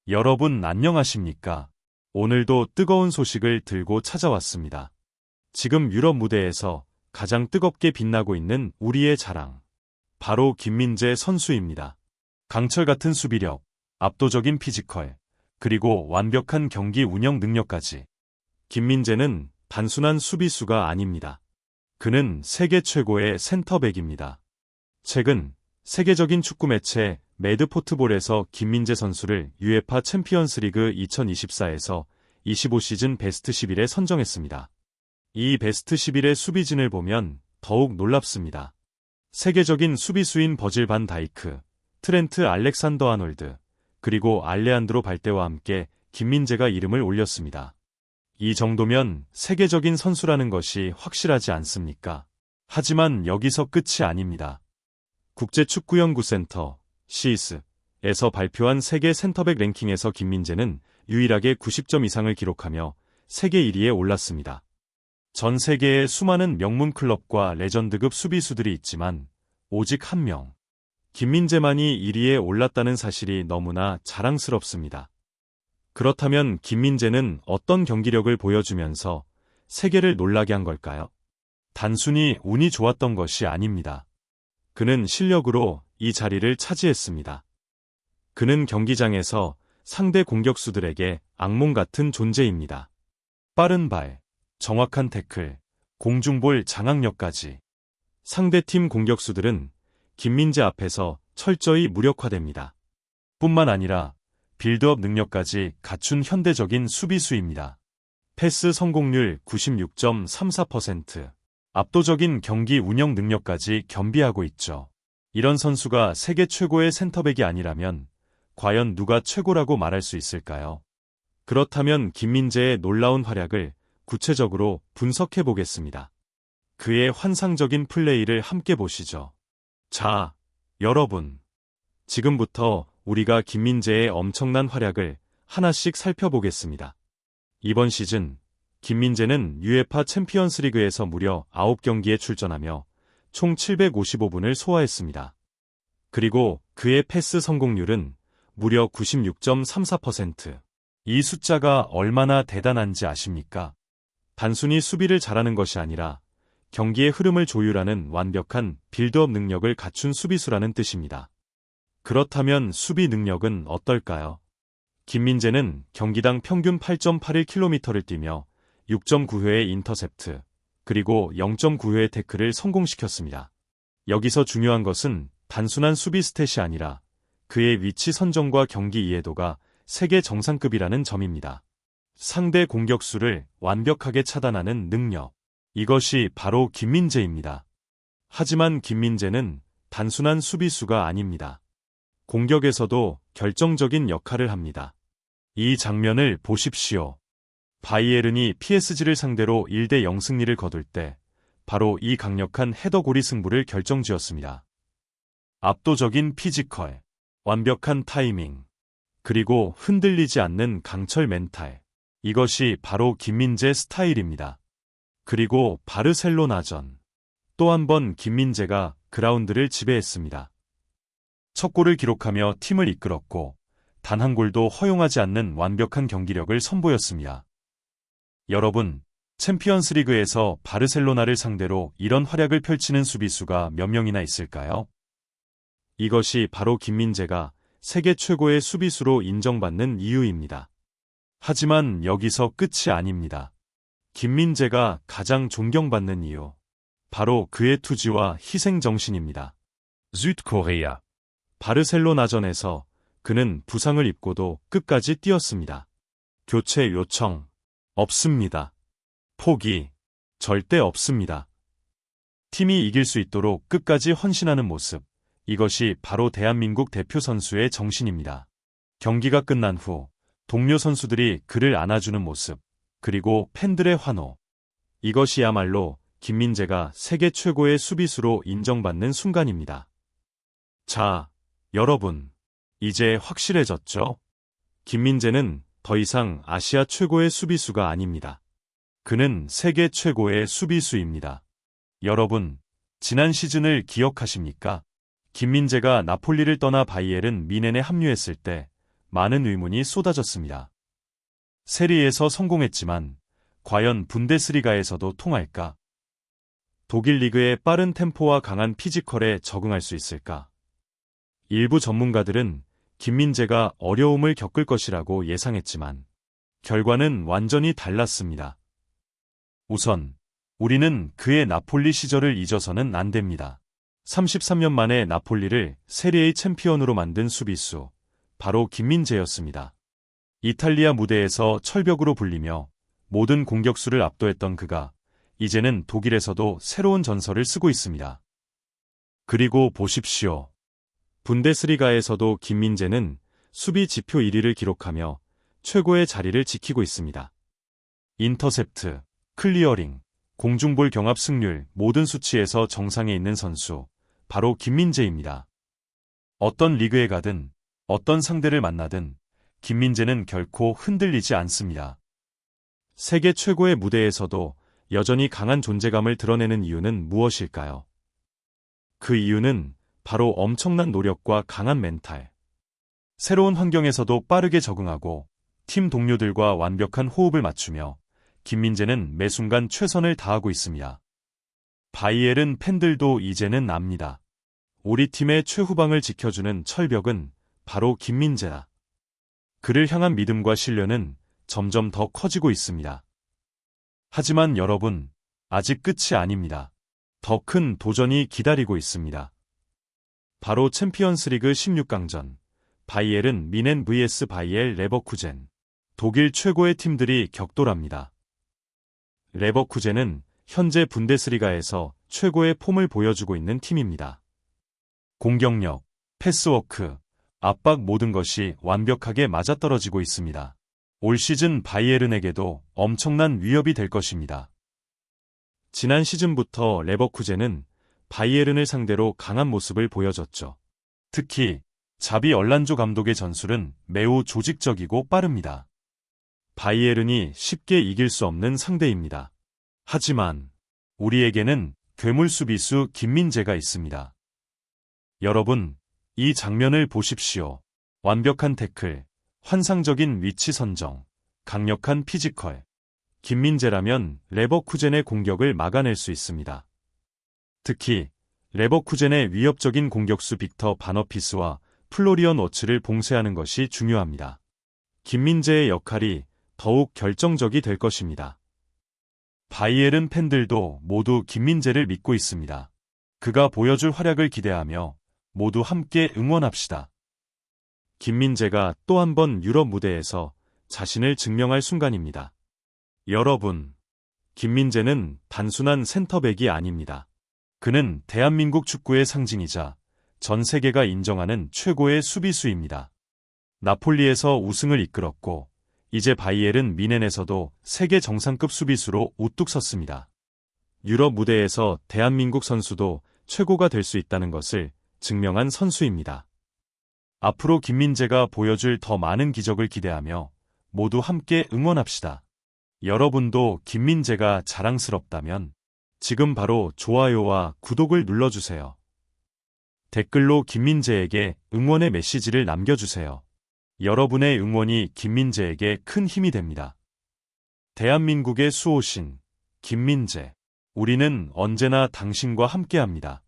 여러분 안녕하십니까? 오늘도 뜨거운 소식을 들고 찾아왔습니다. 지금 유럽 무대에서 가장 뜨겁게 빛나고 있는 우리의 자랑. 바로 김민재 선수입니다. 강철 같은 수비력, 압도적인 피지컬, 그리고 완벽한 경기 운영 능력까지. 김민재는 단순한 수비수가 아닙니다. 그는 세계 최고의 센터백입니다. 최근 세계적인 축구 매체 매드포트볼에서 김민재 선수를 UEFA 챔피언스리그 2024에서 25시즌 베스트 11에 선정했습니다. 이 베스트 11의 수비진을 보면 더욱 놀랍습니다. 세계적인 수비수인 버질 반 다이크, 트렌트 알렉산더 아놀드, 그리고 알레한드로 발데와 함께 김민재가 이름을 올렸습니다. 이 정도면 세계적인 선수라는 것이 확실하지 않습니까? 하지만 여기서 끝이 아닙니다. 국제축구연구센터 시스에서 발표한 세계 센터백 랭킹에서 김민재는 유일하게 90점 이상을 기록하며 세계 1위에 올랐습니다. 전 세계에 수많은 명문 클럽과 레전드급 수비수들이 있지만 오직 한 명, 김민재만이 1위에 올랐다는 사실이 너무나 자랑스럽습니다. 그렇다면 김민재는 어떤 경기력을 보여주면서 세계를 놀라게 한 걸까요? 단순히 운이 좋았던 것이 아닙니다. 그는 실력으로 이 자리를 차지했습니다. 그는 경기장에서 상대 공격수들에게 악몽 같은 존재입니다. 빠른 발, 정확한 태클, 공중볼 장악력까지. 상대팀 공격수들은 김민재 앞에서 철저히 무력화됩니다. 뿐만 아니라 빌드업 능력까지 갖춘 현대적인 수비수입니다. 패스 성공률 96.34%, 압도적인 경기 운영 능력까지 겸비하고 있죠. 이런 선수가 세계 최고의 센터백이 아니라면 과연 누가 최고라고 말할 수 있을까요? 그렇다면 김민재의 놀라운 활약을 구체적으로 분석해 보겠습니다. 그의 환상적인 플레이를 함께 보시죠. 자, 여러분. 지금부터 우리가 김민재의 엄청난 활약을 하나씩 살펴보겠습니다. 이번 시즌 김민재는 UEFA 챔피언스리그에서 무려 9경기에 출전하며 총 755분을 소화했습니다. 그리고 그의 패스 성공률은 무려 96.34%. 이 숫자가 얼마나 대단한지 아십니까? 단순히 수비를 잘하는 것이 아니라 경기의 흐름을 조율하는 완벽한 빌드업 능력을 갖춘 수비수라는 뜻입니다. 그렇다면 수비 능력은 어떨까요? 김민재는 경기당 평균 8.81km를 뛰며 6.9회의 인터셉트, 그리고 0.9회의 태클을 성공시켰습니다. 여기서 중요한 것은 단순한 수비 스탯이 아니라 그의 위치 선정과 경기 이해도가 세계 정상급이라는 점입니다. 상대 공격수를 완벽하게 차단하는 능력. 이것이 바로 김민재입니다. 하지만 김민재는 단순한 수비수가 아닙니다. 공격에서도 결정적인 역할을 합니다. 이 장면을 보십시오. 바이에른이 PSG를 상대로 1대0 승리를 거둘 때 바로 이 강력한 헤더골이 승부를 결정지었습니다. 압도적인 피지컬, 완벽한 타이밍, 그리고 흔들리지 않는 강철 멘탈. 이것이 바로 김민재 스타일입니다. 그리고 바르셀로나전. 또 한 번 김민재가 그라운드를 지배했습니다. 첫 골을 기록하며 팀을 이끌었고 단 한 골도 허용하지 않는 완벽한 경기력을 선보였습니다. 여러분, 챔피언스리그에서 바르셀로나를 상대로 이런 활약을 펼치는 수비수가 몇 명이나 있을까요? 이것이 바로 김민재가 세계 최고의 수비수로 인정받는 이유입니다. 하지만 여기서 끝이 아닙니다. 김민재가 가장 존경받는 이유. 바로 그의 투지와 희생정신입니다. südkorea. 바르셀로나전에서 그는 부상을 입고도 끝까지 뛰었습니다. 교체 요청. 없습니다. 포기. 절대 없습니다. 팀이 이길 수 있도록 끝까지 헌신하는 모습. 이것이 바로 대한민국 대표 선수의 정신입니다. 경기가 끝난 후 동료 선수들이 그를 안아주는 모습, 그리고 팬들의 환호. 이것이야말로 김민재가 세계 최고의 수비수로 인정받는 순간입니다. 자, 여러분. 이제 확실해졌죠? 김민재는 더 이상 아시아 최고의 수비수가 아닙니다. 그는 세계 최고의 수비수입니다. 여러분, 지난 시즌을 기억하십니까? 김민재가 나폴리를 떠나 바이에른 뮌헨에 합류했을 때 많은 의문이 쏟아졌습니다. 세리에서 성공했지만 과연 분데스리가에서도 통할까? 독일 리그의 빠른 템포와 강한 피지컬에 적응할 수 있을까? 일부 전문가들은 김민재가 어려움을 겪을 것이라고 예상했지만 결과는 완전히 달랐습니다. 우선 우리는 그의 나폴리 시절을 잊어서는 안 됩니다. 33년 만에 나폴리를 세리에의 챔피언으로 만든 수비수, 바로 김민재였습니다. 이탈리아 무대에서 철벽으로 불리며 모든 공격수를 압도했던 그가 이제는 독일에서도 새로운 전설을 쓰고 있습니다. 그리고 보십시오. 분데스리가에서도 김민재는 수비 지표 1위를 기록하며 최고의 자리를 지키고 있습니다. 인터셉트, 클리어링, 공중볼 경합 승률 모든 수치에서 정상에 있는 선수, 바로 김민재입니다. 어떤 리그에 가든 어떤 상대를 만나든 김민재는 결코 흔들리지 않습니다. 세계 최고의 무대에서도 여전히 강한 존재감을 드러내는 이유는 무엇일까요? 그 이유는 바로 엄청난 노력과 강한 멘탈. 새로운 환경에서도 빠르게 적응하고 팀 동료들과 완벽한 호흡을 맞추며 김민재는 매 순간 최선을 다하고 있습니다. 바이에른 팬들도 이제는 압니다. 우리 팀의 최후방을 지켜주는 철벽은 바로 김민재다. 그를 향한 믿음과 신뢰는 점점 더 커지고 있습니다. 하지만 여러분, 아직 끝이 아닙니다. 더 큰 도전이 기다리고 있습니다. 바로 챔피언스리그 16강전, 바이에른 뮌헨 vs 바이엘 레버쿠젠. 독일 최고의 팀들이 격돌합니다. 레버쿠젠은 현재 분데스리가에서 최고의 폼을 보여주고 있는 팀입니다. 공격력, 패스워크, 압박 모든 것이 완벽하게 맞아떨어지고 있습니다. 올 시즌 바이에른에게도 엄청난 위협이 될 것입니다. 지난 시즌부터 레버쿠젠은 바이에른을 상대로 강한 모습을 보여줬죠. 특히 자비 얼란조 감독의 전술은 매우 조직적이고 빠릅니다. 바이에른이 쉽게 이길 수 없는 상대입니다. 하지만 우리에게는 괴물 수비수 김민재가 있습니다. 여러분, 이 장면을 보십시오. 완벽한 태클, 환상적인 위치 선정, 강력한 피지컬. 김민재라면 레버쿠젠의 공격을 막아낼 수 있습니다. 특히 레버쿠젠의 위협적인 공격수 빅터 바너피스와 플로리언 워츠를 봉쇄하는 것이 중요합니다. 김민재의 역할이 더욱 결정적이 될 것입니다. 바이에른 팬들도 모두 김민재를 믿고 있습니다. 그가 보여줄 활약을 기대하며 모두 함께 응원합시다. 김민재가 또 한 번 유럽 무대에서 자신을 증명할 순간입니다. 여러분, 김민재는 단순한 센터백이 아닙니다. 그는 대한민국 축구의 상징이자 전 세계가 인정하는 최고의 수비수입니다. 나폴리에서 우승을 이끌었고 이제 바이에른 뮌헨에서도 세계 정상급 수비수로 우뚝 섰습니다. 유럽 무대에서 대한민국 선수도 최고가 될 수 있다는 것을 증명한 선수입니다. 앞으로 김민재가 보여줄 더 많은 기적을 기대하며 모두 함께 응원합시다. 여러분도 김민재가 자랑스럽다면 지금 바로 좋아요와 구독을 눌러주세요. 댓글로 김민재에게 응원의 메시지를 남겨주세요. 여러분의 응원이 김민재에게 큰 힘이 됩니다. 대한민국의 수호신, 김민재. 우리는 언제나 당신과 함께합니다.